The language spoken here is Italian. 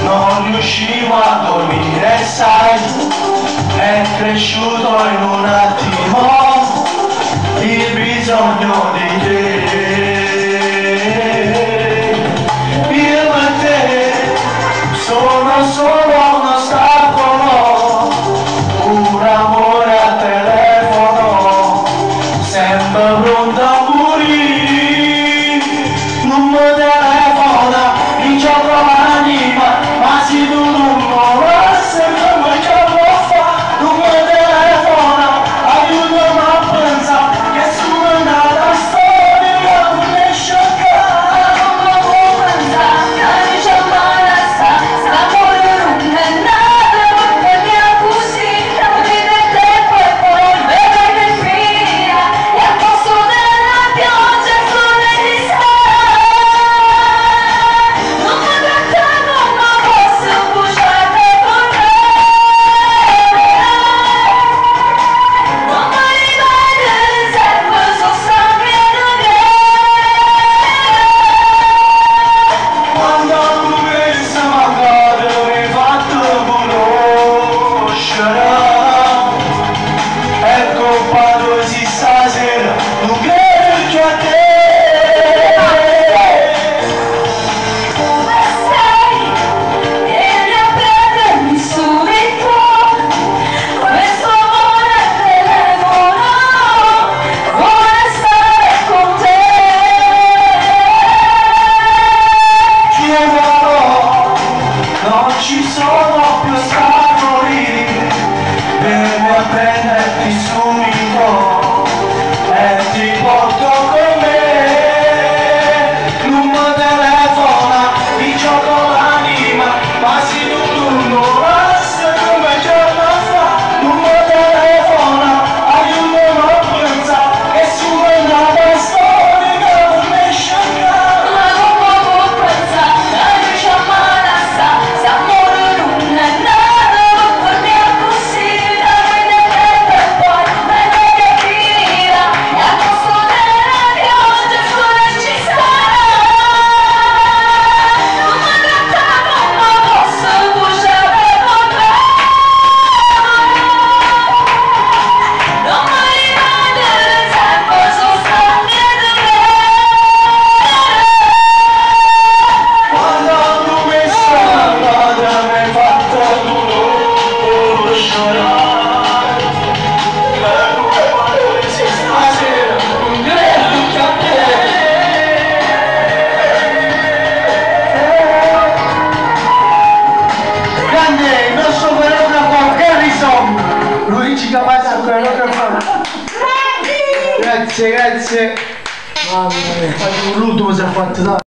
non riuscivo a dormire, sai, è cresciuto in un attimo il bisogno di te. Io e te sono solo uno ostacolo, un amore al telefono, sempre pronto a morire. Non mi telefona, mi gioco l'anima, ma se tu non lo sai come ce lo fa. Non mi telefona, aiutami a pensare che sono nata storia non è scioccata. Non mi può pensare, che mi c'è male sta amore non è nato, per me così, non mi mette poi vedo che fila, e al posto della pioggia il sole di non mi trattavo, ma posso bruciare con me. Non mi rivedere sempre su sangue di Quando tu pensi magari mi fatto conoscere, è colpa tua si stasera non credo a te. come sei, vieni a prendermi subito, questo amore al telefono vuole stare con te. Chiederò, non ci sono più ostacoli, vieni a prenderti subito e ti porto con me. Non mi telefona, mi gioco l'anima, ma se tu non lo sai come ce la fa. Non mi telefona, aiutami a pensare che sono nata storica non è scioccata. Ma come può pensare, che mi c'è male sta amore non è nato, per me così, da vedere e poi vedo che fila, e al posto della pioggia il sole ci sarà. Non mi trattavo, ma posso bruciare con me. Non mi rivedere sempre su sangue di me. Quando tu mi stai mi hai fatto conoscere, è colpa tua se stasera non credo a te. Grande, il nostro coreografo Harrison, Luigi Cavazza, coreografo. Grazie, grazie. Mamma mia, l'ultimo si è fatto